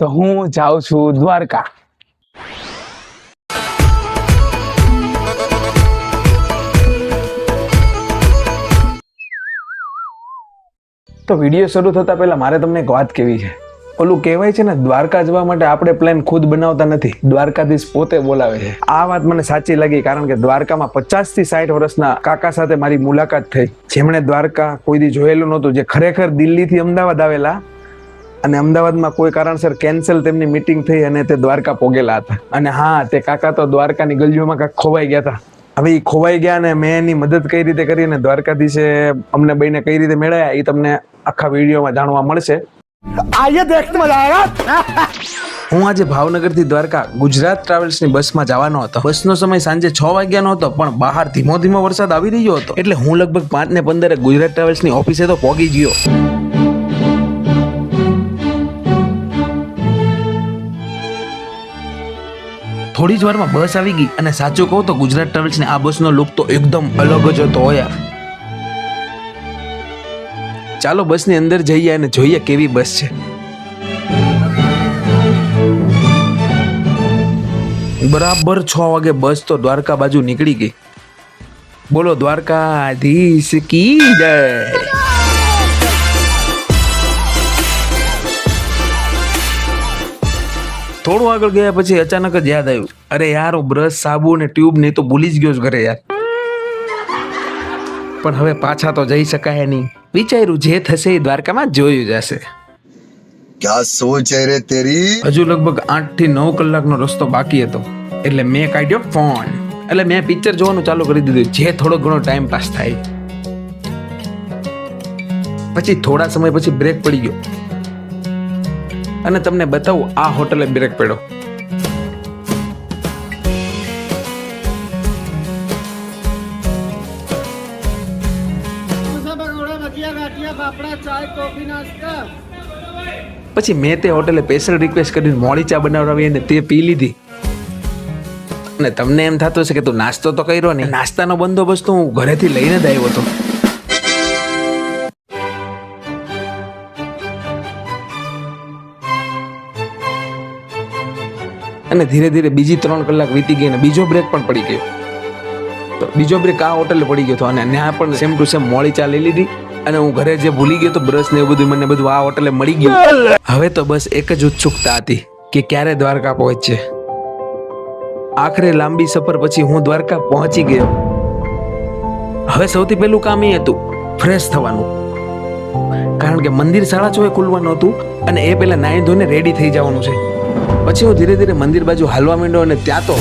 તો હું જાઉં છું દ્વારકા. તો વિડીયો શરૂ થતા પહેલા મારે તમને એક વાત કહેવી છે. ઓલું કહેવાય છે ને, દ્વારકા જવા માટે આપણે પ્લાન ખુદ બનાવતા નથી, દ્વારકાધીશ પોતે બોલાવે છે. આ વાત મને સાચી લાગી, કારણ કે દ્વારકામાં 50 થી 60 વર્ષના કાકા સાથે મારી મુલાકાત થઈ, જેમણે દ્વારકા કોઈ દી જોયેલું નહોતું, જે ખરેખર દિલ્હીથી અમદાવાદ આવેલા અને અમદાવાદમાં કોઈ કારણસર કેન્સલ તેમની મીટિંગ થઈ અને તે દ્વારકા પોગેલા હતા. અને હા, તે કાકા તો દ્વારકાની ગલીઓમાં કાંઈક ખોવાઈ ગયા હતા. હવે એ ખોવાઈ ગયા ને મેં એની મદદ કઈ રીતે કરી અને દ્વારકાધીશે અમને બેને કઈ રીતે મેળવ્યા એ તમને આખા વિડીયોમાં જાણવા મળશે. आइए देखते मजा आएगा. હું આજે ભાવનગરથી દ્વારકા ગુજરાત ટ્રાવેલ્સની બસમાં જવાનો હતો. બસનો સમય સાંજે 6 વાગ્યાનો હતો, પણ બહાર ધીમો ધીમો વરસાદ આવી રહ્યો હતો, એટલે હું લગભગ 5:15 ગુજરાત ટ્રાવેલ્સની ઓફિસે તો પહોંચી ગયો. થોડી જ વારમાં બસ આવી ગઈ, અને સાચું કહું તો ગુજરાત ટ્રાવેલ્સની આ બસનો લુક તો એકદમ અલગ જ હતો યાર. ચાલો બસની અંદર જઈએ અને જોઈએ કેવી બસ છે. બરાબર 6 વાગે બસ તો દ્વારકા બાજુ નીકળી ગઈ. બોલો દ્વારકાધીશ કી જય. થોડું આગળ ગયા પછી અચાનક જ યાદ આવ્યું, અરે યાર હું બ્રશ, સાબુ અને ટ્યુબ નહીં તો ભૂલી જ ગયો છું ઘરે યાર. પણ હવે પાછા તો જઈ શકાય નહીં. વિચાર્યું જે થશે એ દ્વારકામાં જોયું જશે. क्या सोच है रे तेरी? હજુ લગભગ 8 થી 9 કલાકનો રસ્તો બાકી હતો, એટલે મેં કાઢ્યો ફોન. એટલે મેં પિક્ચર જોવાનું ચાલુ કરી દીધું, જે થોડો ઘણો ટાઈમ પાસ થાય. પછી થોડા સમય પછી બ્રેક પડી ગયો, અને તમને બતાવું આ હોટલે બ્રેક પડ્યો. પછી મેં તે હોટેલે સ્પેશિયલ રિક્વેસ્ટ કરીને મોડી ચા બનાવડાવી અને તે પી લીધી. અને તમને એમ થતું હશે કે તું નાસ્તો તો કર્યો ને. નાસ્તાનો બંદોબસ્ત હું ઘરેથી લઈને જ આવ્યો હતો. અને ધીરે ધીરે બીજી 3 કલાક વીતી ગઈ અને બીજો બ્રેક પણ પડી ગયો. તો બીજો બ્રેક આ હોટલે પડી ગયો હતો, અને ત્યાં પણ સેમ ટુ સેમ મોડી ચા લઈ લીધી. અને હું ઘરે જે ભૂલી ગયો તો બ્રશ ને એવું બધું મને બધું આ હોટલે મળી ગયું. હવે તો બસ એક જ ઉત્સુકતા હતી કે ક્યારે દ્વારકા પહોંચશે. આખરે લાંબી સફર પછી હું દ્વારકા પહોંચી ગયો. હવે સૌથી પહેલું કામ એ હતું ફ્રેશ થવાનું, કારણ કે મંદિર 6:30 ખુલવાનું હતું અને એ પહેલા નાહી ધોઈને રેડી થઈ જવાનું છે. પછી હું ધીરે ધીરે મંદિર બાજુ હાલવા માંડ્યો, અને ત્યાં તો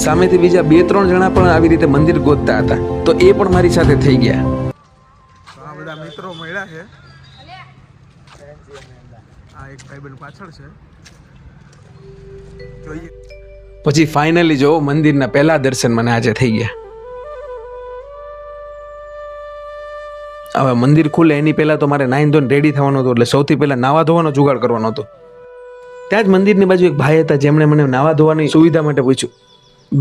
સામેથી બીજા 2-3 જણા પણ આવી રીતે મંદિર ગોતતા હતા, તો એ પણ મારી સાથે થઈ ગયા. આ બધા મિત્રો મળ્યા છે. આ એક ભાઈબંધ પાછળ છે. જોઈએ. પછી ફાઇનલી જો મંદિરના પહેલા દર્શન મને આજે થઈ ગયા. હવે મંદિર ખુલે એની પહેલા તો મારે નાઈન ધોઈને રેડી થવાનું હતું, એટલે સૌથી પહેલા નાવા ધોવાનો જુગાડ કરવાનો હતો. ત્યાં જ મંદિરની બાજુ એક ભાઈ હતા, જેમણે મને નાવા ધોવાની સુવિધા માટે પૂછ્યું,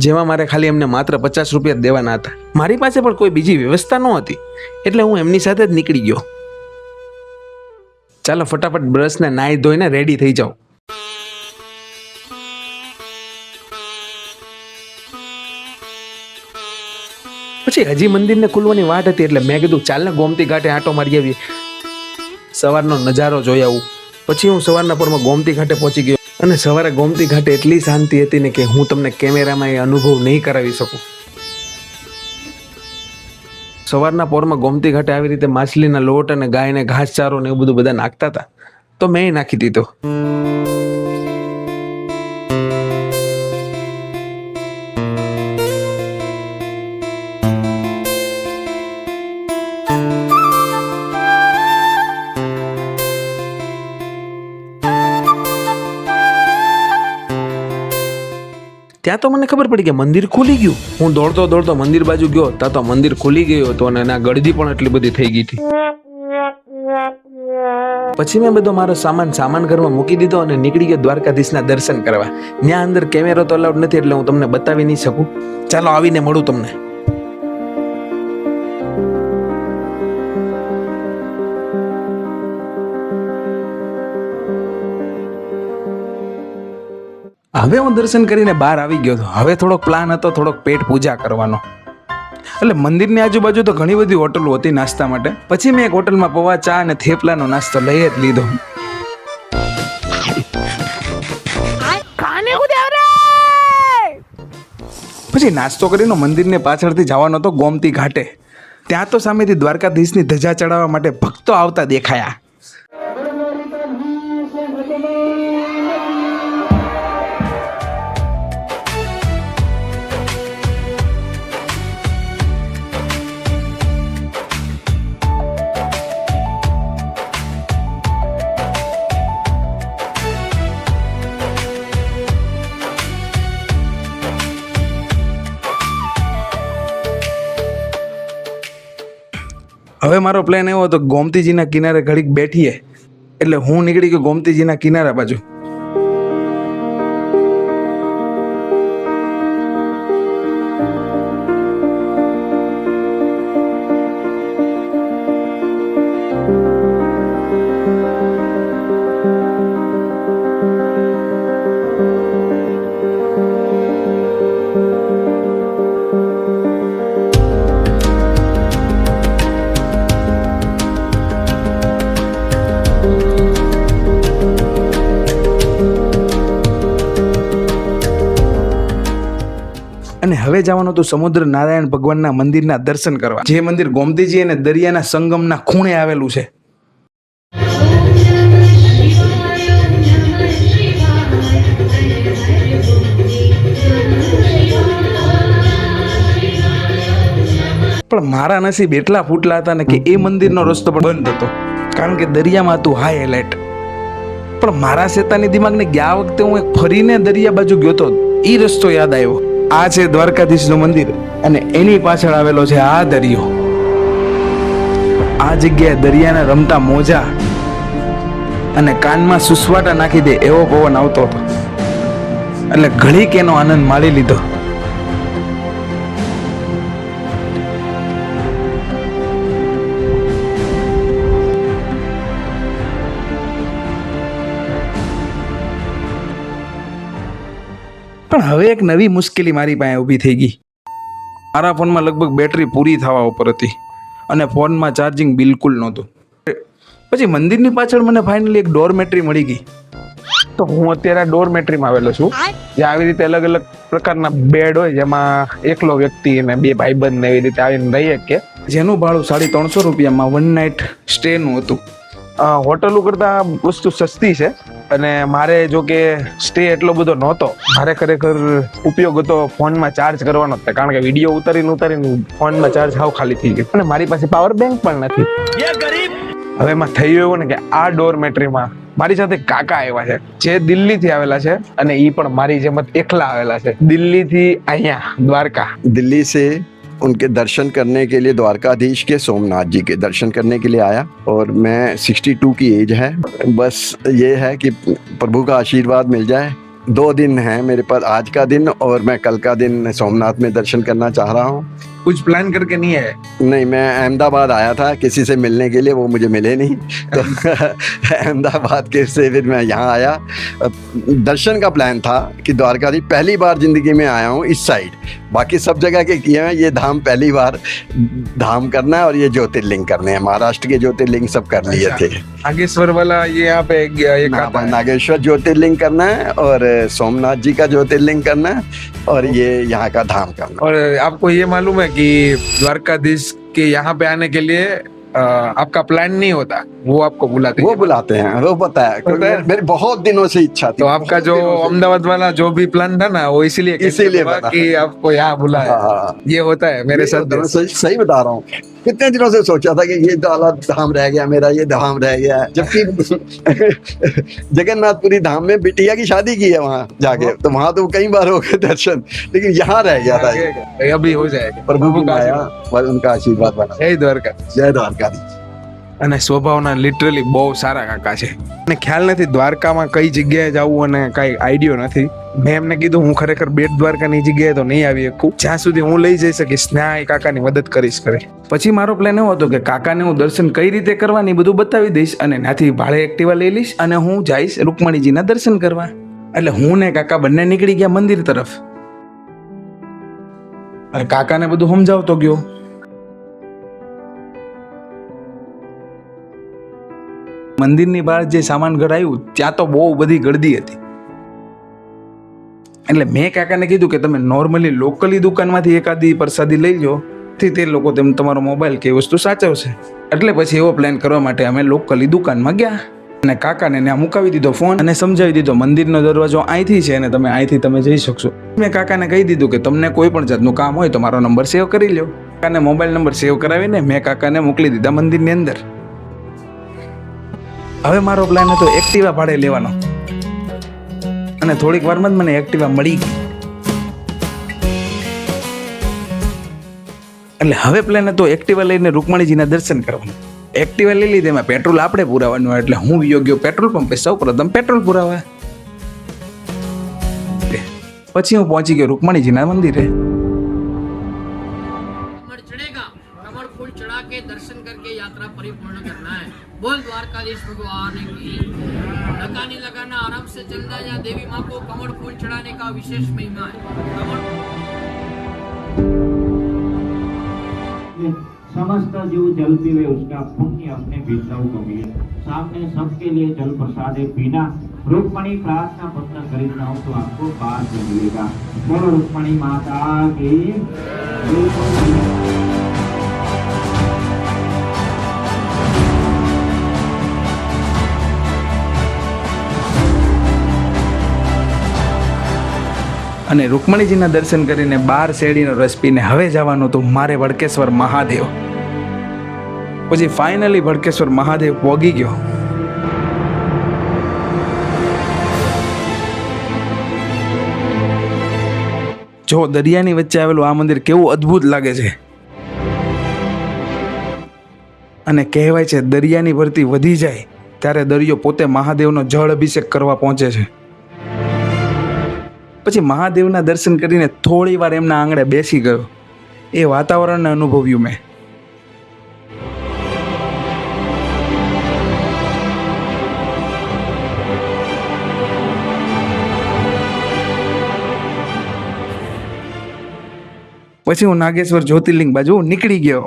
જેમાં મારે ખાલી એમને માત્ર 50 રૂપિયા દેવાના હતા. મારી પાસે પણ કોઈ બીજી વ્યવસ્થા ન હતી, એટલે હું એમની સાથે જ નીકળી ગયો. ચાલો ફટાફટ બ્રશને નાહી ધોઈને રેડી થઈ જાઓ. પછી હજી મંદિરને ખુલવાની વાટ હતી, એટલે મેં કીધું ચાલને ગોમતી ઘાટે આંટો મારી આવીએ, સવારનો નજારો જોઈ આવું. પછી હું સવારના પરમાં ગોમતી ઘાટે પહોંચી ગયો, અને સવારે ગોમતી ઘાટે એટલી શાંતિ હતી ને કે હું તમને કેમેરામાં એ અનુભવ નહીં કરાવી શકું. સવારના પોરમાં ગોમતી ઘાટે આવી રીતે માછલીના લોટ અને ગાયને ઘાસચારો ને એવું બધું બધા નાખતા હતા, તો મેં નાખી દીધો. ત્યાં તો મને ખબર પડી કે મંદિર ખુલી ગયું. હું દોડતો દોડતો મંદિર બાજુ ગયો, ત્યાં તો મંદિર ખુલી ગયું હતું અને એના ગળદી પણ એટલી બધી થઈ ગઈ હતી. પછી મેં બધો મારો સામાન ઘરમાં મૂકી દીધો અને નીકળી ગયો દ્વારકાધીશના દર્શન કરવા. ત્યાં અંદર કેમેરો તો અલાઉડ નથી, એટલે હું તમને બતાવી નહીં શકું. ચાલો આવીને મળું તમને. હવે હું દર્શન કરીને બહાર આવી ગયો હતો. હવે થોડોક પ્લાન હતો, થોડોક પેટ પૂજા કરવાનો. એટલે મંદિરની આજુબાજુ તો ઘણી બધી હોટલો હતી નાસ્તા માટે. પછી મેં એક હોટલમાં પૌવા, ચા અને થેપલાનો નાસ્તો લઈ જ લીધો. પછી નાસ્તો કરીને મંદિરને પાછળથી જવાનો હતો ગોમતી ઘાટે. ત્યાં તો સામેથી દ્વારકાધીશની ધજા ચડાવવા માટે ભક્તો આવતા દેખાયા. હવે મારો પ્લાન એવો હતો ગોમતીજીના કિનારે ઘડીક બેઠીએ. એટલે હું નીકળી ગયો ગોમતીજીના કિનારા બાજુ. અને હવે જવાનું હતું સમુદ્ર નારાયણ ભગવાનના મંદિરના દર્શન કરવા, જે મંદિર ગોમતીજી અને દરિયાના સંગમના ખૂણે આવેલું છે. પણ મારા નસીબ એટલા ફૂટલા હતા ને કે એ મંદિરનો રસ્તો પણ બંધ હતો, કારણ કે દરિયામાં હતું હાઈ એલર્ટ. પણ મારા શેતાની દિમાગને ગયા વખતે હું એક ફરીને દરિયા બાજુ ગયો તો એ રસ્તો યાદ આવ્યો. આ છે દ્વારકાધીશનું મંદિર અને એની પાછળ આવેલો છે આ દરિયો. આ જગ્યાએ દરિયાના રમતા મોજા અને કાનમાં સુસવાટા નાખી દે એવો પવન આવતો હતો. એટલે ઘડીક એનો આનંદ માણી લીધો. પણ હવે એક નવી મુશ્કેલી મારી પાસે ઊભી થઈ ગઈ. મારા ફોનમાં લગભગ બેટરી પૂરી થવા ઉપર હતી અને ફોનમાં ચાર્જિંગ બિલકુલ નહોતું. પછી મંદિરની પાછળ મને ફાઇનલી એક ડોરમેટ્રી મળી ગઈ. તો હું અત્યારે ડોરમેટ્રીમાં આવેલો છું, જ્યાં આવી રીતે અલગ અલગ પ્રકારના બેડ હોય, જેમાં એકલો વ્યક્તિ અને બે ભાઈબંધ ને એવી રીતે આવીને રહી શકે. જેનું ભાડું 350 રૂપિયામાં 1 નાઇટ સ્ટેનું હતું. હોટલો કરતાં વસ્તુ સસ્તી છે અને મારે જો કે સ્ટે એટલો બધો નહોતો. મારે ખરેખર ઉપયોગ હતો ફોનમાં ચાર્જ કરવાનો જ, કારણ કે વિડીયો ઉતારીને ફોનમાં ચાર્જ હાવ ખાલી થઈ ગયો અને મારી પાસે પાવર બેંક પણ નથી. હવે એમાં થયું એવું ને કે આ ડોરમેટ્રીમાં મારી સાથે કાકા આવ્યા છે, જે દિલ્હીથી આવેલા છે અને એ પણ મારી જેમ એકલા આવેલા છે. દિલ્હીથી અહીંયા દ્વારકા. दिल्ली से उनके दर्शन करने के लिए द्वारकाधीश के सोमनाथ जी के दर्शन करने के लिए आया और मैं 62 की एज है. बस ये है कि प्रभु का आशीर्वाद मिल जाए. 2 दिन है मेरे पास, आज का दिन और मैं कल का दिन सोमनाथ में दर्शन करना चाह रहा हूँ. कुछ प्लान करके नहीं है? नहीं, मैं अहमदाबाद आया था किसी से मिलने के लिए, वो मुझे मिले नहीं तो अहमदाबाद के से फिर मैं यहाँ आया. दर्शन का प्लान था कि द्वारकाधीश पहली बार जिंदगी में आया हूँ इस साइड. बाकी सब जगह के किए हैं, ये धाम पहली बार धाम करना है और ये ज्योतिर्लिंग करने हैं. महाराष्ट्र के ज्योतिर्लिंग सब कर लिए थे. नागेश्वर वाला ये यहाँ पे एक आता है. नागेश्वर ज्योतिर्लिंग करना है और सोमनाथ जी का ज्योतिर्लिंग करना है और ये यहाँ का धाम करना. और आपको ये मालूम है कि द्वारकाधीश के यहाँ पे आने के लिए आपका प्लान नहीं होता, वो आपको बुलाते वो बुलाते हैं, वो पता है क्योंकि मेरी बहुत दिनों से इच्छा थी. तो आपका जो अहमदाबाद वाला जो भी प्लान था ना, वो इसीलिए बता कि आपको यहाँ बुलाया. हाँ. ये होता है मेरे साथ. सही बता रहा हूँ. कितने दिनों से सोचा था कि ये धाम रह गया मेरा, ये धाम रह गया है. जबकि जगन्नाथपुरी धाम में बिटिया की शादी की है वहाँ जाके, तो वहाँ तो कई बार हो गए दर्शन, लेकिन यहाँ रह गया था. अभी हो जाएगा. प्रभु की माया और उनका आशीर्वाद बना. जय द्वारका. जय द्वारकाधीश. અને સ્વભાવના લિટરલી બહુ સારા કાકા છે. અને ખ્યાલ નથી દ્વારકામાં કઈ જગ્યાએ જવું અને કઈ આઈડિયો નથી. મેં એમને કીધું હું ખરેખર બેટ દ્વારકાની જગ્યાએ તો નહીં આવી શકું, જ્યાં સુધી હું લઈ જઈ શકીશ ત્યાં એ કાકાની મદદ કરીશ કરે. પછી મારો પ્લાન એવો હતો કે કાકાને હું દર્શન કઈ રીતે કરવાની બધું બતાવી દઈશ અને ત્યાંથી ભાડે એક્ટિવા લઈ લઈશ અને હું જઈશ રૂકમણીજીના દર્શન કરવા. એટલે હું ને કાકા બંને નીકળી ગયા મંદિર તરફ. અને કાકાને બધું સમજાવતો ગયો. મંદિરની બહાર જે સામાન ઘર આવ્યું ત્યાં તો બહુ બધી ગળદી હતી. એટલે મેં કાકાને કીધું કે તમે નોર્મલી લોકલી દુકાનમાંથી એકાદી પ્રસાદી લઈ લો, તે લોકો તમારો મોબાઈલ કે વસ્તુ સાચવશે. એટલે પછી એવો પ્લાન કરવા માટે અમે લોકલી દુકાનમાં ગયા અને કાકાને ત્યાં મુકાવી દીધો ફોન અને સમજાવી દીધો મંદિરનો દરવાજો અહીંથી છે અને અહીંથી તમે જઈ શકશો. મેં કાકાને કહી દીધું કે તમને કોઈ પણ જાતનું કામ હોય તો મારો નંબર સેવ કરી લો. કાકાને મોબાઈલ નંબર સેવ કરાવીને મેં કાકાને મોકલી દીધા મંદિરની અંદર. હવે મારો પ્લાન હતો એક્ટિવા ભાડે લેવાનો અને થોડીક વારમાં જ મને એક્ટિવા મળી ગઈ. એટલે હવે પ્લાન હતો એક્ટિવા લઈને રૂકમણીજીના દર્શન કરવાનું. એક્ટિવા લઈ લીધી, એમાં પેટ્રોલ આપણે પુરાવાનું. એટલે હું યોગ્ય પેટ્રોલ પંપે સૌ પ્રથમ પેટ્રોલ પુરાવા. પછી હું પહોંચી ગયો રૂકમણીજીના મંદિરે. कमर चढ़ेगा, कमर फूल चढ़ा के दर्शन करके यात्रा परिपूर्ण करना है. बोल द्वारकाधीश भगवान की. धक्का नहीं लगाना, आराम से चलना है. यहाँ देवी माँ को कमर फूल चढ़ाने का विशेष महिमा है. समस्त जीव जल पीवे उसका पुण्य अपने भीतर कभी सामने सबके लिए जल प्रसादे पीना. रुक्मणी प्रार्थना पत्र खरीदना हो तो आपको बाद में मिलेगा. बोलो रुक्मणी माता की. અને રૂકમણીજીના દર્શન કરીને 12 શેરડીનો રસ પીને હવે જવાનું હતું મારે ભડકેશ્વર મહાદેવ. પછી ફાઇનલી ભડકેશ્વર મહાદેવ પહોંચી ગયો. જો દરિયાની વચ્ચે આવેલું આ મંદિર કેવું અદ્ભુત લાગે છે. અને કહેવાય છે દરિયાની ભરતી વધી જાય ત્યારે દરિયો પોતે મહાદેવનો જળ અભિષેક કરવા પહોંચે છે. પછી મહાદેવના દર્શન કરીને થોડી વાર એમના આંગણે બેસી ગયો. એ વાતાવરણને અનુભવ્યું મેં. પછી હું નાગેશ્વર જ્યોતિર્લિંગ બાજુ નીકળી ગયો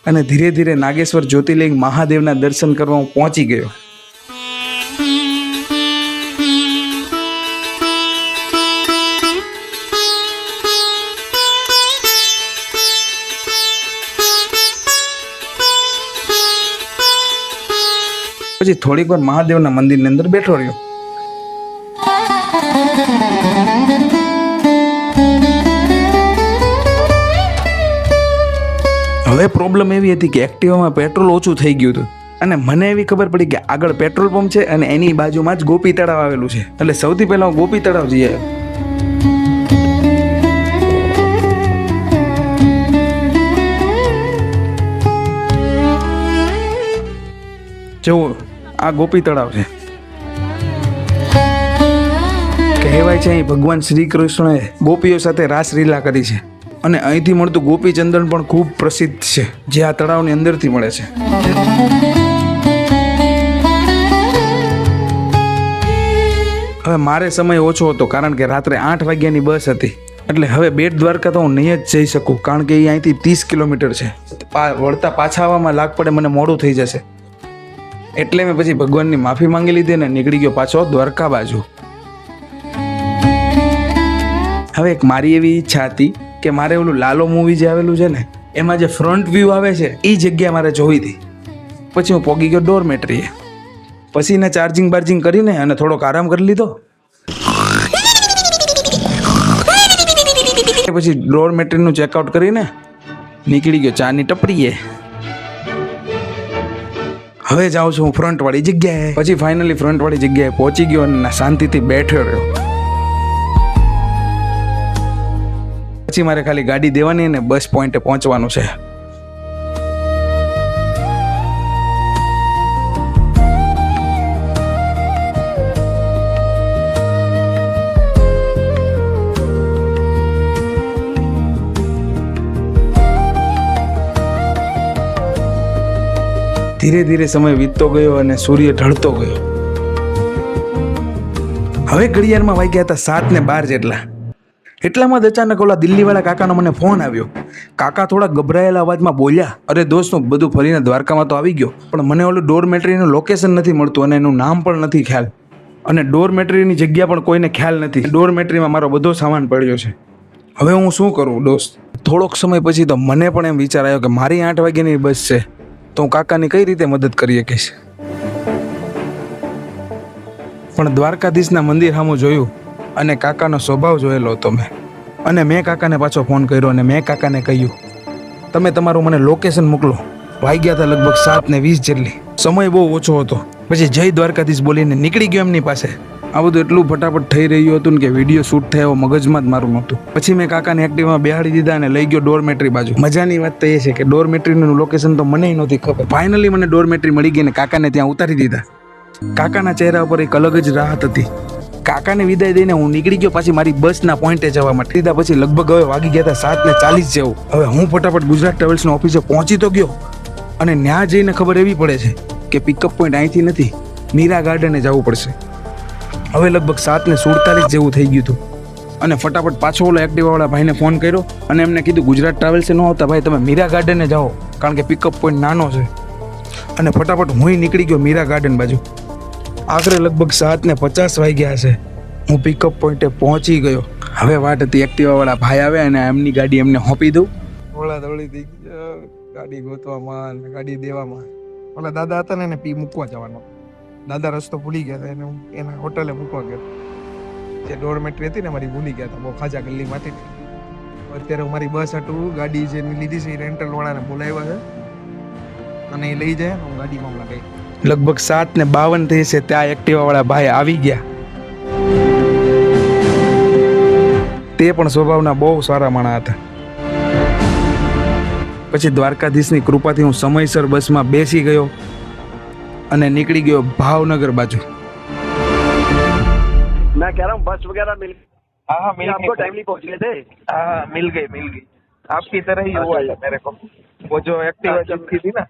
અને ધીરે ધીરે નાગેશ્વર જ્યોતિર્લિંગ મહાદેવના દર્શન કરવા હું પહોંચી ગયો. પછી થોડીક વાર મહાદેવના મંદિરની અંદર બેઠો રહ્યો. હવે પ્રોબ્લેમ એવી હતી કે એક્ટિવામાં પેટ્રોલ ઓછું થઈ ગયું હતું અને મને એવી ખબર પડી કે આગળ પેટ્રોલ પંપ છે અને એની બાજુમાં જ ગોપી તળાવ આવેલું છે. એટલે સૌથી પહેલા હું ગોપી તળાવ જઈ આવ્યો. જો આ ગોપી તળાવ છે. કહેવાય છે અહીં ભગવાન શ્રી કૃષ્ણએ ગોપીઓ સાથે રાસલીલા કરી છે અને અહીંથી મળતું ગોપીચંદન પણ ખૂબ પ્રસિદ્ધ છે, જે આ તળાવની અંદરથી મળે છે. હવે મારે સમય ઓછો હતો કારણ કે રાત્રે 8 વાગ્યાની બસ હતી. એટલે હવે બેટ દ્વારકા તો હું નહીં જ જઈ શકું કારણ કે એ અહીંથી 30 કિલોમીટર છે. વળતા પાછા આવવામાં લાગ પડે, મને મોડું થઈ જશે. એટલે મેં પછી ભગવાનની માફી માંગી લીધી અને નીકળી ગયો પાછો દ્વારકા બાજુ. હવે એક મારી એવી ઈચ્છા હતી કે મારે ઓલું લાલો મૂવી જે આવેલું છે ને એમાં જે ફ્રન્ટ વ્યૂ આવે છે એ જગ્યા મારે જોઈ હતી. પછી હું પહોંચી ગયો ડોરમેટરીએ. પછી એને ચાર્જિંગ બાર્જિંગ કરીને અને થોડોક આરામ કરી લીધો. પછી ડોરમેટરીનું ચેકઆઉટ કરીને નીકળી ગયો ચાની ટપરીએ. હવે જાઉં છું હું ફ્રન્ટ વાળી જગ્યાએ. પછી ફાઇનલી ફ્રન્ટ વાળી જગ્યાએ પહોંચી ગયો અને શાંતિથી બેઠો રહ્યો. પછી મારે ખાલી ગાડી દેવાની અને બસ પોઈન્ટે પહોંચવાનું છે. ધીરે ધીરે સમય વીતતો ગયો અને સૂર્ય ઢળતો ગયો. હવે ઘડિયાળમાં વાગ્યા હતા 7:12 જેટલા. એટલામાં જ અચાનક ઓલા દિલ્હીવાળા કાકાનો મને ફોન આવ્યો. કાકા થોડા ગભરાયેલા અવાજમાં બોલ્યા, અરે દોસ્ત હું બધું ફરીને દ્વારકામાં તો આવી ગયો, પણ મને ઓલું ડોરમેટરીનું લોકેશન નથી મળતું અને એનું નામ પણ નથી ખ્યાલ, અને ડોરમેટરીની જગ્યા પણ કોઈને ખ્યાલ નથી. ડોરમેટરીમાં મારો બધો સામાન પડ્યો છે. હવે હું શું કરું દોસ્ત? થોડોક સમય પછી તો મને પણ એમ વિચાર આવ્યો કે મારી 8 વાગ્યાની બસ છે, તો હું કાકાની કઈ રીતે મદદ કરી શકીશ. પણ દ્વારકાધીશના મંદિર સામું જોયું અને કાકાનો સ્વભાવ જોયેલો હતો મેં. અને મેં કાકાને પાછો ફોન કર્યો અને મેં કાકાને કહ્યું, તમે તમારું મને લોકેશન મોકલો. વાગ્યા હતા લગભગ 7:20 જેટલી. સમય બહુ ઓછો હતો. પછી જય દ્વારકાધીશ બોલીને નીકળી ગયો એમની પાસે. આ બધું એટલું ફટાફટ થઈ રહ્યું હતું ને કે વિડીયો શૂટ થાય એવો મગજમાં જ મારું નહોતું. પછી મેં કાકાને એક્ટિવામાં બેહાડી દીધા અને લઈ ગયો ડોરમેટરી બાજુ. મજાની વાત તો એ છે કે ડોરમેટરીનું લોકેશન તો મને નહોતી ખબર. ફાઇનલી મને ડોરમેટરી મળી ગઈ અને કાકાને ત્યાં ઉતારી દીધા. કાકાના ચહેરા ઉપર એક અલગ જ રાહત હતી. કાકાને વિદાય દઈને હું નીકળી ગયો પાછી મારી બસના પોઈન્ટે જવા માટે. સીધા પછી લગભગ હવે વાગી ગયા હતા 7:40 જેવું. હવે હું ફટાફટ ગુજરાત ટ્રાવેલ્સનો ઓફિસે પહોંચી તો ગયો અને ત્યાં જઈને ખબર એવી પડે છે કે પિકઅપ પોઈન્ટ અહીંથી નથી, મીરા ગાર્ડને જવું પડશે. હવે લગભગ 7:47 જેવું થઈ ગયું હતું અને ફટાફટ પાછો ઓલા એક્ટિવાવાળા ભાઈને ફોન કર્યો અને એમને કીધું ગુજરાત ટ્રાવેલ્સે ન આવતા ભાઈ, તમે મીરા ગાર્ડને જાઓ કારણ કે પિકઅપ પોઈન્ટ નાનો છે. અને ફટાફટ હું નીકળી ગયો મીરા ગાર્ડન બાજુ. આખરે લગભગ 7:50 વાગ્યા હશે. હું પિકઅપ પોઈન્ટે પહોંચી ગયો. હવે વાટ હતી એક્ટિવાવાળા ભાઈ આવે અને એમની ગાડી એમને હોપી દઉં. થોડા દોડી થઈ ગાડી ગોતવામાં ગાડી દેવામાં. ઓલા દાદા હતા ને એને પી મૂકવા જવાનો. દાદા રસ્તો ભૂલી ગયા હતા, એને એના હોટલે મૂકવા ગયો. જે ડોરમેટરી હતી ને મારી ભૂલી ગયા હતા, બહુ ખાજા ગલ્લીમાંથી. અત્યારે હું મારી બસ હાટું ગાડી જે લીધી છે એ રેન્ટલ વાળાને બોલાવ્યા છે અને એ લઈ જાય. હું ગાડીમાં હમણાં ગઈ. લગભગ 7:52 થઈ છે ત્યાં એક્ટિવાવાળા ભાઈ આવી ગયા. તે પણ સ્વભાવના બહુ સારા માણસ હતા. પછી દ્વારકાધીશની કૃપાથી હું સમયસર બસમાં બેસી ગયો અને નીકળી ગયો भावनगर बाजू. मैं कह रहा हूँ बस वगैरह मिल हाँ मिल आपको टाइमली पहुँच गए थे? हाँ मिल गई आपकी तरह ही हुआ था मेरे को. वो जो एक्टिवा चमकी थी ना,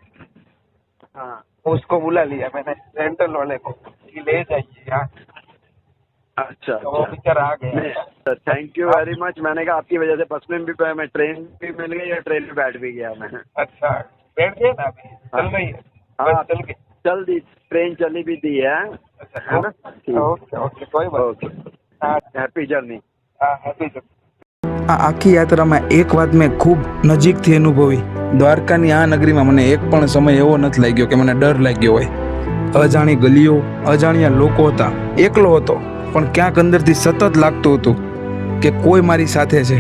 हाँ उसको बुला लिया मैंने रेंटल वाले को कि ले जाइए यहाँ. अच्छा तो वो बेचारा आ गया. Thank you very much. मैंने कहा आपकी वजह से बस में भी मैं ट्रेन भी मिल गई और ट्रेन में बैठ भी गया मैं. अच्छा बैठ गए ना अभी? चल रही है? हाँ चल गई. चल दी ट्रेन चली भी थी है अच्छा ओके ओके कोई बात ओके. हाँ हैप्पी जर्नी. हाँ हैप्पी जर्नी. આ આખી યાત્રામાં એક વાત મેં ખૂબ નજીકથી અનુભવી. દ્વારકાની આ નગરીમાં મને એક પણ સમય એવો નથી લાગ્યો કે મને ડર લાગ્યો હોય. અજાણી ગલીઓ, અજાણ્યા લોકો હતા, એકલો હતો, પણ ક્યાંક અંદરથી સતત લાગતું હતું કે કોઈ મારી સાથે છે.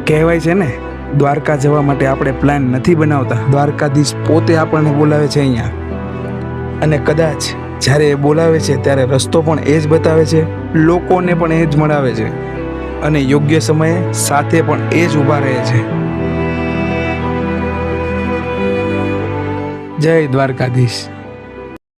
કહેવાય છે ને, દ્વારકા જવા માટે આપણે પ્લાન નથી બનાવતા, દ્વારકાધીશ પોતે આપણને બોલાવે છે અહીંયા. અને કદાચ જ્યારે એ બોલાવે છે ત્યારે રસ્તો પણ એ જ બતાવે છે, લોકોને પણ એ જ મળાવે છે અને યોગ્ય સમયે સાથે પણ એ જ ઊભા રહે છે. જય દ્વારકાધીશ.